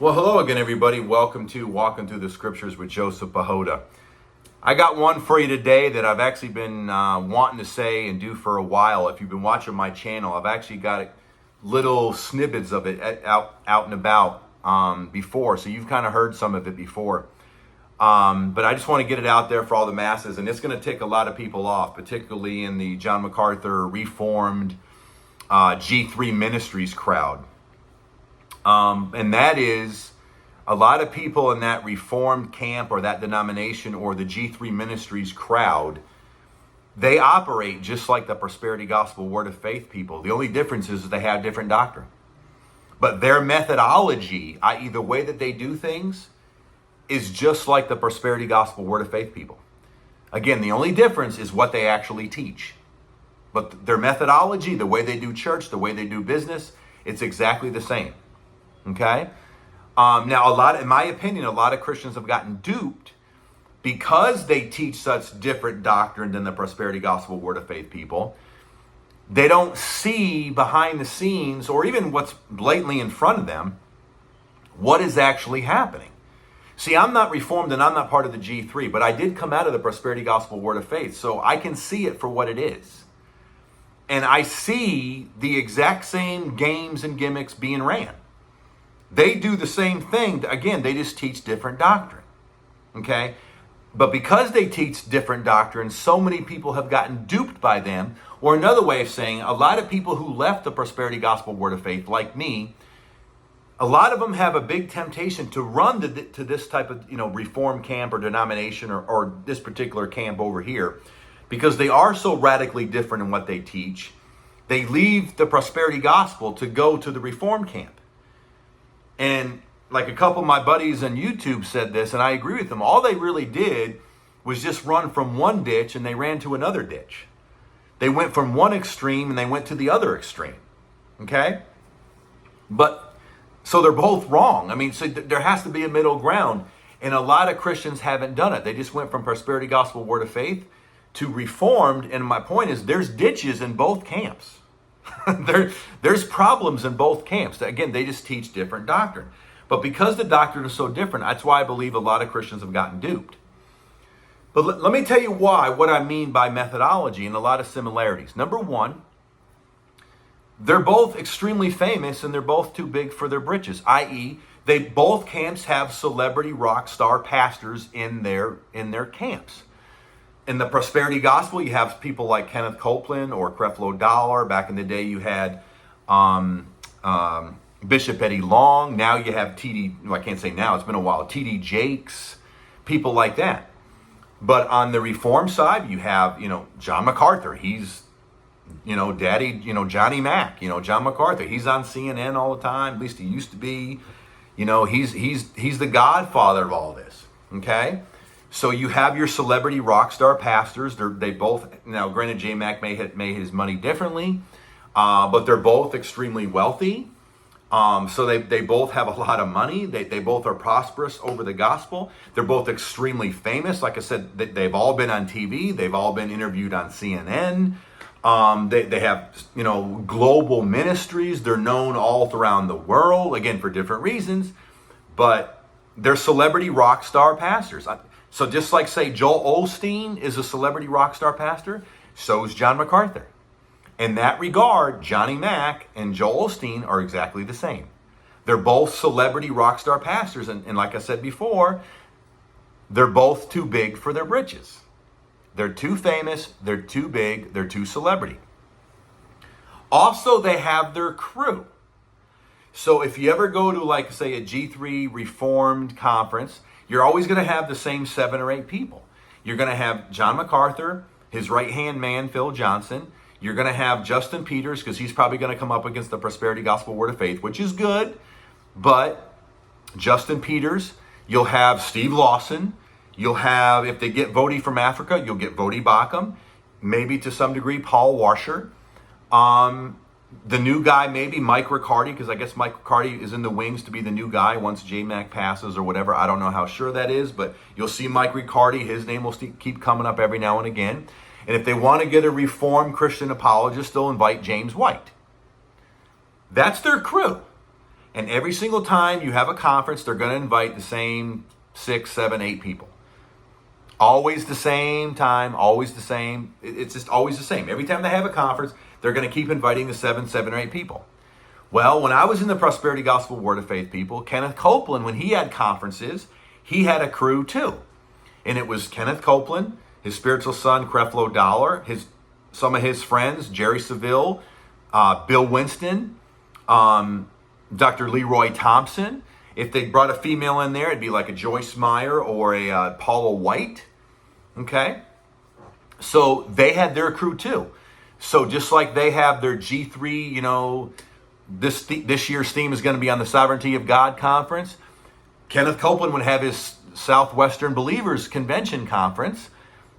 Well, hello again, everybody. Welcome to Walking Through the Scriptures with Joseph Pahoda. I got one for you today that I've actually been wanting to say and do for a while. If you've been watching my channel, I've actually got little snippets of it out and about before, so you've kind of heard some of it before. But I just want to get it out there for all the masses, and it's going to tick a lot of people off, particularly in the John MacArthur Reformed G3 Ministries crowd. And that is a lot of people in that Reformed camp or that denomination or the G3 Ministries crowd. They operate just like the Prosperity Gospel Word of Faith people. The only difference is that they have different doctrine. But their methodology, i.e. the way that they do things, is just like the Prosperity Gospel Word of Faith people. Again, the only difference is what they actually teach. But their methodology, the way they do church, the way they do business, it's exactly the same. Okay? Now, in my opinion, a lot of Christians have gotten duped because they teach such different doctrine than the Prosperity Gospel Word of Faith people. They don't see behind the scenes, or even what's blatantly in front of them, what is actually happening. See, I'm not Reformed and I'm not part of the G3, but I did come out of the Prosperity Gospel Word of Faith, so I can see it for what it is. And I see the exact same games and gimmicks being ran. They do the same thing. Again, they just teach different doctrine. Okay? But because they teach different doctrine, so many people have gotten duped by them. Or another way of saying, a lot of people who left the Prosperity Gospel Word of Faith, like me, a lot of them have a big temptation to run to this type of Reform camp or denomination or this particular camp over here, because they are so radically different in what they teach. They leave the Prosperity Gospel to go to the Reform camp. And like a couple of my buddies on YouTube said this, and I agree with them. All they really did was just run from one ditch and they ran to another ditch. They went from one extreme and they went to the other extreme. Okay? But, so they're both wrong. I mean, so there has to be a middle ground. And a lot of Christians haven't done it. They just went from Prosperity Gospel Word of Faith to Reformed. And my point is, there's ditches in both camps. There's problems in both camps. Again, they just teach different doctrine. But because the doctrine is so different, that's why I believe a lot of Christians have gotten duped. But let me tell you what I mean by methodology and a lot of similarities. Number one, they're both extremely famous and they're both too big for their britches, i.e., both camps have celebrity rock star pastors in their camps. In the Prosperity Gospel, you have people like Kenneth Copeland or Creflo Dollar. Back in the day, you had Bishop Eddie Long. Now you have I can't say now, it's been a while, T.D. Jakes, people like that. But on the Reform side, you have, John MacArthur. He's, Daddy, Johnny Mac, John MacArthur. He's on CNN all the time. At least he used to be. He's the godfather of all this, okay? So you have your celebrity rock star pastors. They both, now granted, J Mac may his money differently, but they're both extremely wealthy. So they both have a lot of money. They both are prosperous over the gospel. They're both extremely famous. Like I said, they've all been on TV. They've all been interviewed on CNN. They have, global ministries. They're known all around the world, again, for different reasons, but they're celebrity rock star pastors. So just like, say, Joel Osteen is a celebrity rock star pastor, so is John MacArthur. In that regard, Johnny Mac and Joel Osteen are exactly the same. They're both celebrity rock star pastors, and like I said before, they're both too big for their britches. They're too famous, they're too big, they're too celebrity. Also, they have their crew. So if you ever go to, like, say, a G3 Reformed conference, you're always going to have the same 7 or 8 people. You're going to have John MacArthur, his right-hand man, Phil Johnson. You're going to have Justin Peters, because he's probably going to come up against the Prosperity Gospel Word of Faith, which is good. But Justin Peters, you'll have Steve Lawson. You'll have, if they get Vody from Africa, you'll get Vody Bacham. Maybe to some degree, Paul Washer. The new guy, maybe Mike Riccardi, because I guess Mike Riccardi is in the wings to be the new guy once J-Mac passes or whatever. I don't know how sure that is, but you'll see Mike Riccardi. His name will keep coming up every now and again. And if they want to get a Reformed Christian apologist, they'll invite James White. That's their crew. And every single time you have a conference, they're going to invite the same 6, 7, 8 people. Always the same time, always the same. It's just always the same. Every time they have a conference, they're going to keep inviting the 7 or 8 people. Well, when I was in the Prosperity Gospel Word of Faith people, Kenneth Copeland, when he had conferences, he had a crew too. And it was Kenneth Copeland, his spiritual son, Creflo Dollar, some of his friends, Jerry Saville, Bill Winston, Dr. Leroy Thompson. If they brought a female in there, it'd be like a Joyce Meyer or a Paula White. Okay? So they had their crew too. So just like they have their G3, this year's theme is going to be on the Sovereignty of God conference, Kenneth Copeland would have his Southwestern Believers Convention conference,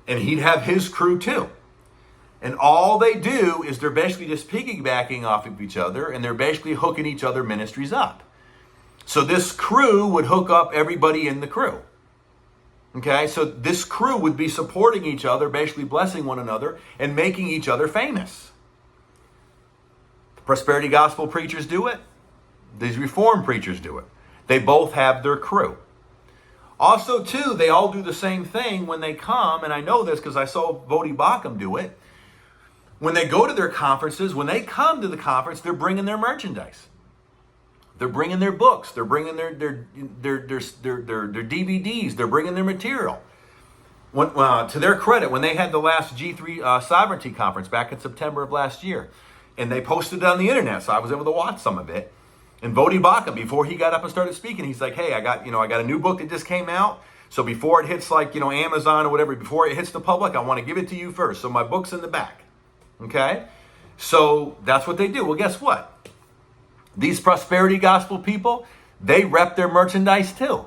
and he'd have his crew too. And all they do is they're basically just piggybacking off of each other, and they're basically hooking each other ministries up. So this crew would hook up everybody in the crew. Okay, so this crew would be supporting each other, basically blessing one another, and making each other famous. The prosperity gospel preachers do it. These reformed preachers do it. They both have their crew. Also, too, they all do the same thing when they come, and I know this because I saw Vodi Bakum do it. When they go to their conferences, when they come to the conference, they're bringing their merchandise. They're bringing their books. They're bringing their DVDs. They're bringing their material. To their credit, when they had the last G3 Sovereignty Conference back in September of last year, and they posted it on the internet, so I was able to watch some of it. And Vodi Bakum, before he got up and started speaking, he's like, "Hey, I got a new book that just came out. So before it hits Amazon or whatever, before it hits the public, I want to give it to you first. So my book's in the back." Okay? So that's what they do. Well, guess what? These prosperity gospel people, they rep their merchandise too.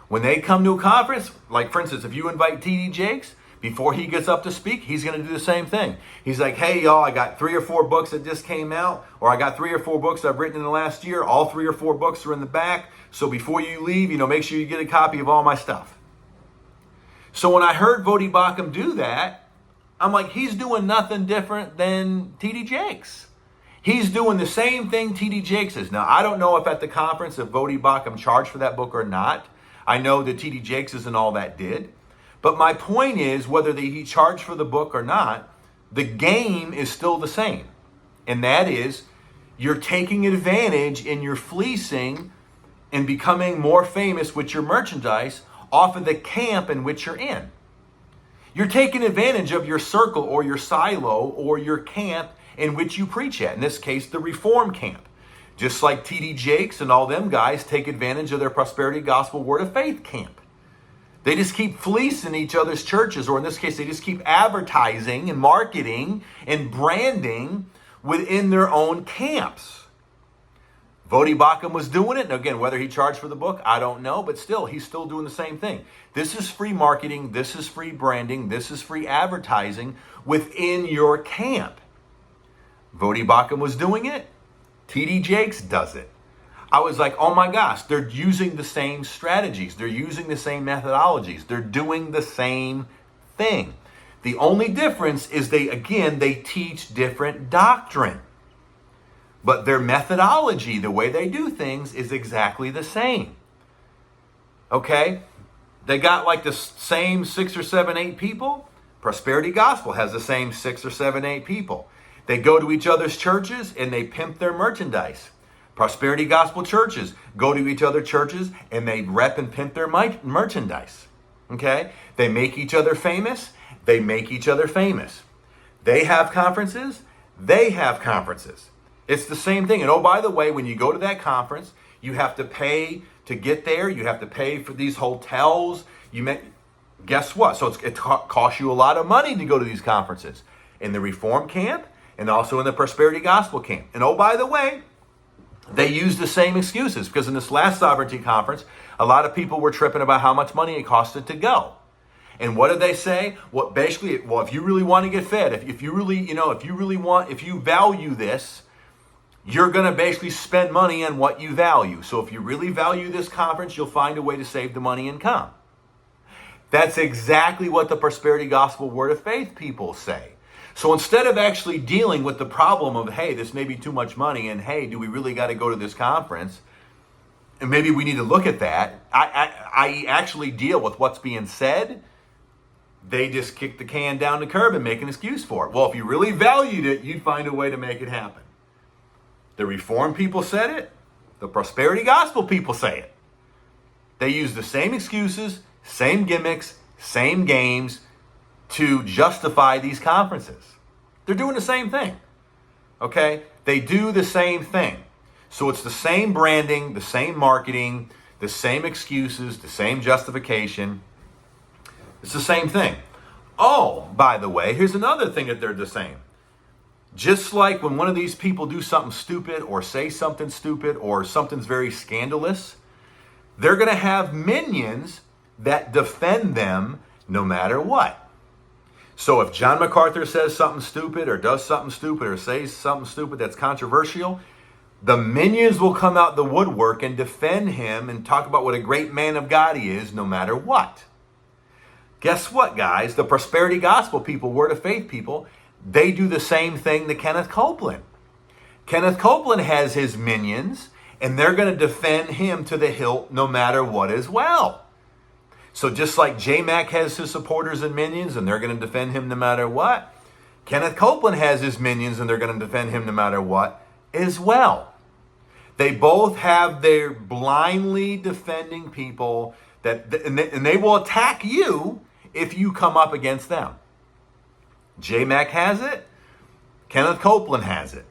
When they come to a conference, like for instance, if you invite T.D. Jakes, before he gets up to speak, he's going to do the same thing. He's like, "Hey, y'all, I got 3 or 4 books that just came out, or I got 3 or 4 books I've written in the last year. All 3 or 4 books are in the back. So before you leave, make sure you get a copy of all my stuff." So when I heard Vodi Bakum do that, I'm like, he's doing nothing different than T.D. Jakes. He's doing the same thing T.D. Jakes is. Now, I don't know if at the conference if Vodi Bakum charged for that book or not. I know that T.D. Jakes and all that did. But my point is, whether he charged for the book or not, the game is still the same. And that is, you're taking advantage and you're fleecing and becoming more famous with your merchandise off of the camp in which you're in. You're taking advantage of your circle or your silo or your camp in which you preach at. In this case, the Reform camp. Just like T.D. Jakes and all them guys take advantage of their Prosperity Gospel Word of Faith camp. They just keep fleecing each other's churches, or in this case, they just keep advertising and marketing and branding within their own camps. Vodi Bakum was doing it. And again, whether he charged for the book, I don't know. But still, he's still doing the same thing. This is free marketing. This is free branding. This is free advertising within your camp. Vodi Bakum was doing it. T.D. Jakes does it. I was like, oh my gosh, they're using the same strategies. They're using the same methodologies. They're doing the same thing. The only difference is they teach different doctrine. But their methodology, the way they do things, is exactly the same. Okay? They got like the same 6 or 7, 8 people. Prosperity Gospel has the same 6 or 7, 8 people. They go to each other's churches and they pimp their merchandise. Prosperity Gospel churches go to each other churches and they rep and pimp their merchandise. Okay? They make each other famous. They make each other famous. They have conferences. They have conferences. It's the same thing. And oh, by the way, when you go to that conference, you have to pay to get there. You have to pay for these hotels. Guess what? So it costs you a lot of money to go to these conferences. In the Reform camp and also in the Prosperity Gospel camp. And oh, by the way, they use the same excuses, because in this last Sovereignty Conference, a lot of people were tripping about how much money it costed to go. And what did they say? Well, basically, if you really want to get fed, if you value this, you're going to basically spend money on what you value. So if you really value this conference, you'll find a way to save the money and come. That's exactly what the Prosperity Gospel Word of Faith people say. So instead of actually dealing with the problem of, hey, this may be too much money, and hey, do we really got to go to this conference? and maybe we need to look at that. I actually deal with what's being said. They just kick the can down the curb and make an excuse for it. Well, if you really valued it, you'd find a way to make it happen. The Reformed people said it. The prosperity gospel people say it. They use the same excuses, same gimmicks, same games to justify these conferences. They're doing the same thing. Okay? They do the same thing. So it's the same branding, the same marketing, the same excuses, the same justification. It's the same thing. Oh, by the way, here's another thing that they're the same. Just like when one of these people do something stupid or say something stupid or something's very scandalous, they're going to have minions that defend them no matter what. So if John MacArthur says something stupid or does something stupid or says something stupid that's controversial, the minions will come out the woodwork and defend him and talk about what a great man of God he is no matter what. Guess what, guys? The prosperity gospel people, word of faith people, they do the same thing to Kenneth Copeland. Kenneth Copeland has his minions, and they're going to defend him to the hilt no matter what as well. So just like J-Mac has his supporters and minions, and they're going to defend him no matter what, Kenneth Copeland has his minions, and they're going to defend him no matter what as well. They both have their blindly defending people, and they will attack you if you come up against them. J-Mac has it. Kenneth Copeland has it.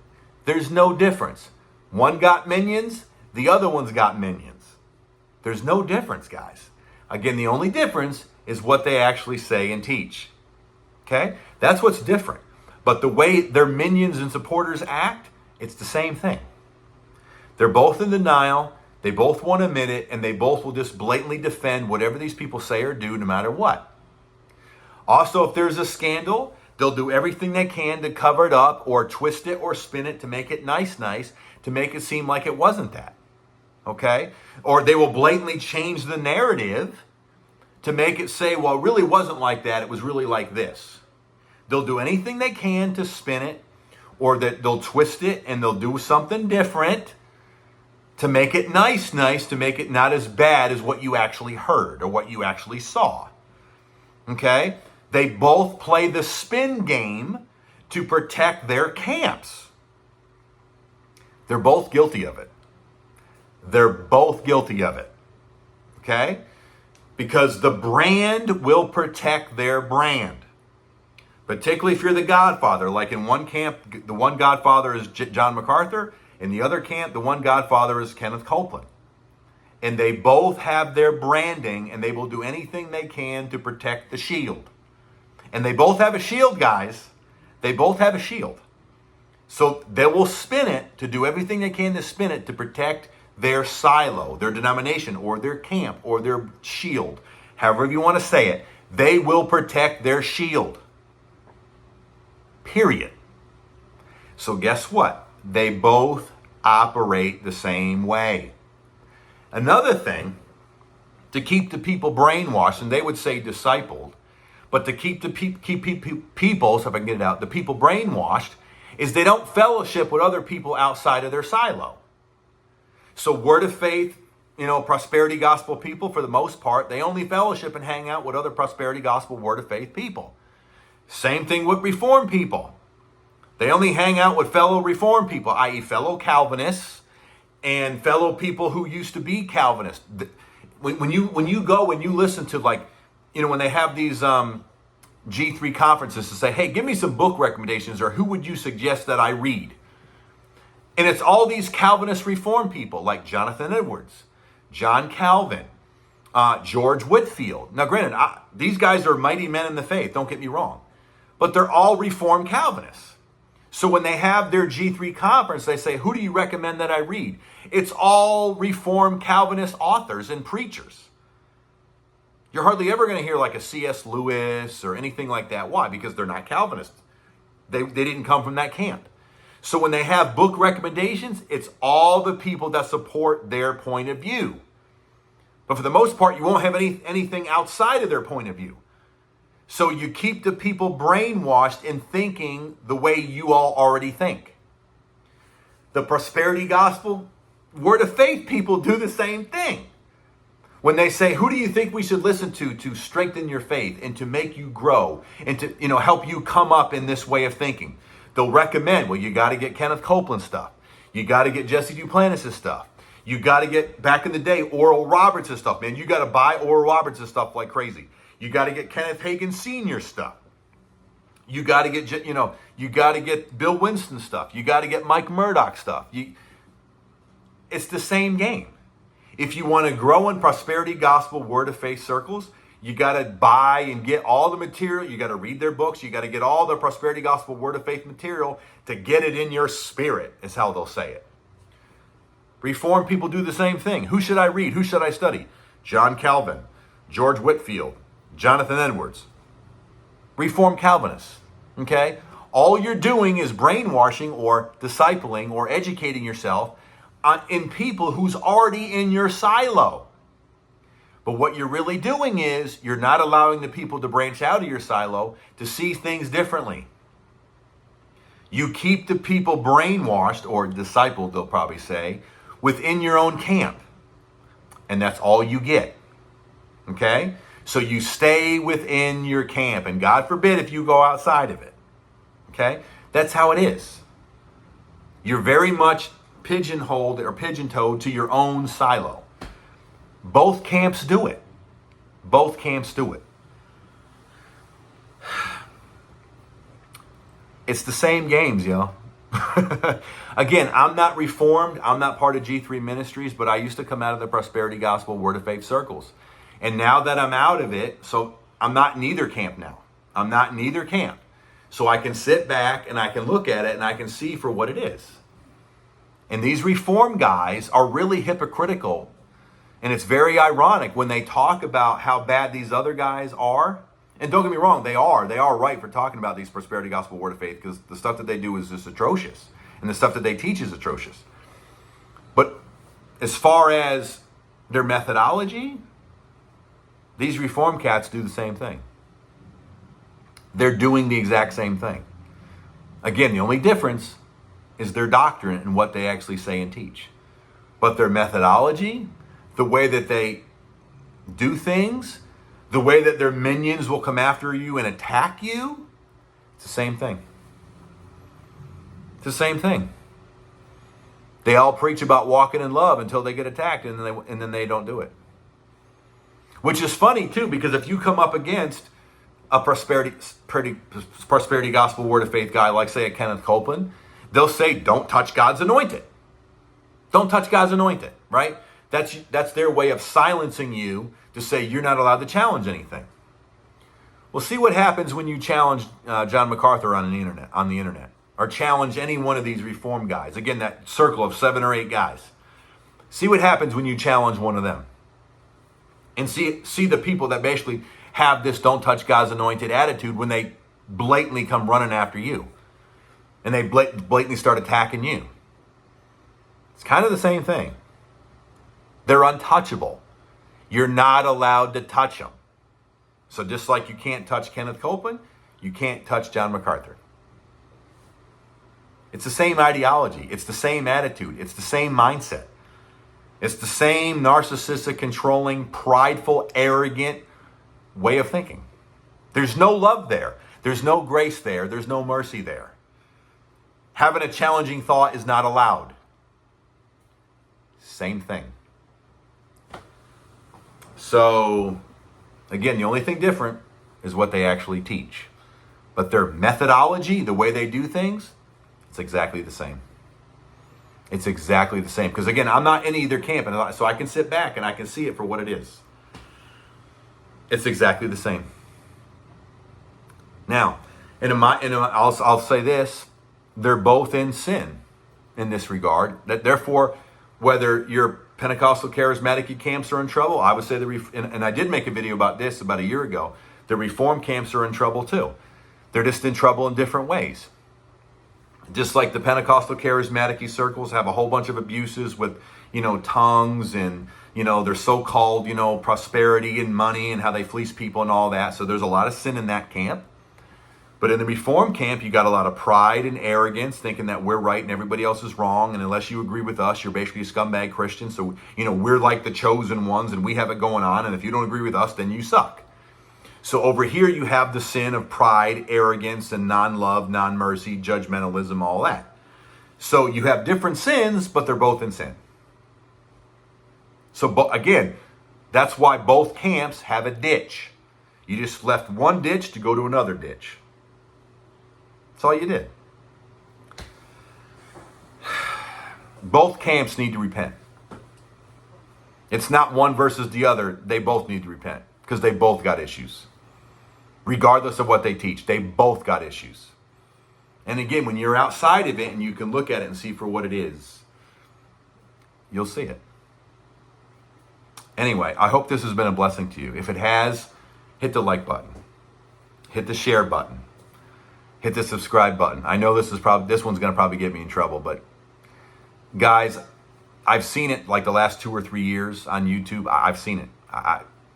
There's no difference. One got minions. The other one's got minions. There's no difference, guys. Again, the only difference is what they actually say and teach. Okay? That's what's different. But the way their minions and supporters act, it's the same thing. They're both in denial. They both won't admit it. And they both will just blatantly defend whatever these people say or do no matter what. Also, if there's a scandal, they'll do everything they can to cover it up or twist it or spin it to make it nice, to make it seem like it wasn't that. Okay? Or they will blatantly change the narrative to make it say, well, it really wasn't like that. It was really like this. They'll do anything they can to spin it, or that they'll twist it and they'll do something different to make it nice, to make it not as bad as what you actually heard or what you actually saw. Okay? They both play the spin game to protect their camps. They're both guilty of it. They're both guilty of it. Okay? Because the brand will protect their brand. Particularly if you're the godfather. Like in one camp, the one godfather is John MacArthur. In the other camp, the one godfather is Kenneth Copeland. And they both have their branding, and they will do anything they can to protect the shield. And they both have a shield, guys. They both have a shield. So they will spin it to do everything they can to spin it to protect their silo, their denomination, or their camp, or their shield. However you want to say it. They will protect their shield. Period. So guess what? They both operate the same way. Another thing, to keep the people brainwashed, and they would say discipled, but to keep the people, so if I can get it out, the people brainwashed, is they don't fellowship with other people outside of their silo. So word of faith, prosperity gospel people, for the most part, they only fellowship and hang out with other prosperity gospel word of faith people. Same thing with Reformed people. They only hang out with fellow Reformed people, i.e. fellow Calvinists and fellow people who used to be Calvinists. When you go and you listen to, when they have these G3 conferences to say, hey, give me some book recommendations, or who would you suggest that I read? And it's all these Calvinist Reformed people like Jonathan Edwards, John Calvin, George Whitefield. Now, granted, these guys are mighty men in the faith, don't get me wrong. But they're all Reformed Calvinists. So when they have their G3 conference, they say, who do you recommend that I read? It's all Reformed Calvinist authors and preachers. You're hardly ever going to hear like a C.S. Lewis or anything like that. Why? Because they're not Calvinists. They didn't come from that camp. So when they have book recommendations, it's all the people that support their point of view. But for the most part, you won't have anything outside of their point of view. So you keep the people brainwashed in thinking the way you all already think. The prosperity gospel, Word of Faith people do the same thing. When they say, who do you think we should listen to strengthen your faith and to make you grow and to, help you come up in this way of thinking? They'll recommend, well, you got to get Kenneth Copeland stuff. You got to get Jesse Duplantis' stuff. You got to get, back in the day, Oral Roberts' stuff. Man, you got to buy Oral Roberts' stuff like crazy. You got to get Kenneth Hagin Sr. stuff. You got to get, you got to get Bill Winston stuff. You got to get Mike Murdoch stuff. It's the same game. If you want to grow in prosperity gospel word of faith circles, you got to buy and get all the material. You got to read their books. You got to get all the prosperity gospel word of faith material to get it in your spirit, is how they'll say it. Reformed people do the same thing. Who should I read? Who should I study? John Calvin, George Whitefield, Jonathan Edwards. Reformed Calvinists, okay? All you're doing is brainwashing or discipling or educating yourself in people who's already in your silo. But what you're really doing is you're not allowing the people to branch out of your silo to see things differently. You keep the people brainwashed or discipled, they'll probably say, within your own camp. And that's all you get. Okay? So you stay within your camp. And God forbid if you go outside of it. Okay? That's how it is. You're very much pigeonholed or pigeon-toed to your own silo. Both camps do it. Both camps do it. It's the same games, yo. Again, I'm not reformed. I'm not part of G3 Ministries, but I used to come out of the prosperity gospel word of faith circles. And now that I'm out of it, so I'm not in either camp now. I'm not in either camp. So I can sit back and I can look at it and I can see for what it is. And these reform guys are really hypocritical. And it's very ironic when they talk about how bad these other guys are. And don't get me wrong, they are right for talking about these prosperity gospel word of faith, because the stuff that they do is just atrocious. And the stuff that they teach is atrocious. But as far as their methodology, these reform cats do the same thing. They're doing the exact same thing. Again, the only difference is their doctrine and what they actually say and teach. But their methodology, the way that they do things, the way that their minions will come after you and attack you, it's the same thing. It's the same thing. They all preach about walking in love until they get attacked, and then they don't do it. Which is funny too, because if you come up against a prosperity gospel word of faith guy like, say, a Kenneth Copeland, they'll say, don't touch God's anointed. Don't touch God's anointed, right? That's their way of silencing you, to say you're not allowed to challenge anything. Well, see what happens when you challenge John MacArthur on the internet, or challenge any one of these reform guys. Again, that circle of 7 or 8 guys. See what happens when you challenge one of them. And see the people that basically have this don't touch God's anointed attitude when they blatantly come running after you. And they blatantly start attacking you. It's kind of the same thing. They're untouchable. You're not allowed to touch them. So just like you can't touch Kenneth Copeland, you can't touch John MacArthur. It's the same ideology. It's the same attitude. It's the same mindset. It's the same narcissistic, controlling, prideful, arrogant way of thinking. There's no love there. There's no grace there. There's no mercy there. Having a challenging thought is not allowed. Same thing. So, again, the only thing different is what they actually teach. But their methodology, the way they do things, it's exactly the same. It's exactly the same. Because, again, I'm not in either camp, and so I can sit back and I can see it for what it is. It's exactly the same. Now, I'll say this. They're both in sin in this regard. That therefore, whether your Pentecostal charismatic camps are in trouble, I would say and I did make a video about this about a year ago. The Reformed camps are in trouble too. They're just in trouble in different ways. Just like the Pentecostal charismatic circles have a whole bunch of abuses with, tongues and, their so-called, prosperity and money and how they fleece people and all that. So there's a lot of sin in that camp. But in the Reformed camp, you got a lot of pride and arrogance, thinking that we're right and everybody else is wrong. And unless you agree with us, you're basically a scumbag Christian. So, we're like the chosen ones and we have it going on. And if you don't agree with us, then you suck. So over here, you have the sin of pride, arrogance, and non-love, non-mercy, judgmentalism, all that. So you have different sins, but they're both in sin. So again, that's why both camps have a ditch. You just left one ditch to go to another ditch. That's all you did. Both camps need to repent. It's not one versus the other. They both need to repent because they both got issues. Regardless of what they teach, they both got issues. And again, when you're outside of it and you can look at it and see for what it is, you'll see it. Anyway, I hope this has been a blessing to you. If it has, hit the like button. Hit the share button. Hit the subscribe button. I know this one's going to probably get me in trouble, but guys, I've seen it like the last 2 or 3 years on YouTube. I've seen it.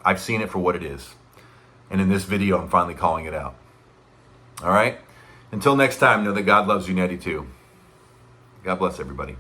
I've seen it for what it is. And in this video, I'm finally calling it out. All right? Until next time, know that God loves you, Nettie, too. God bless everybody.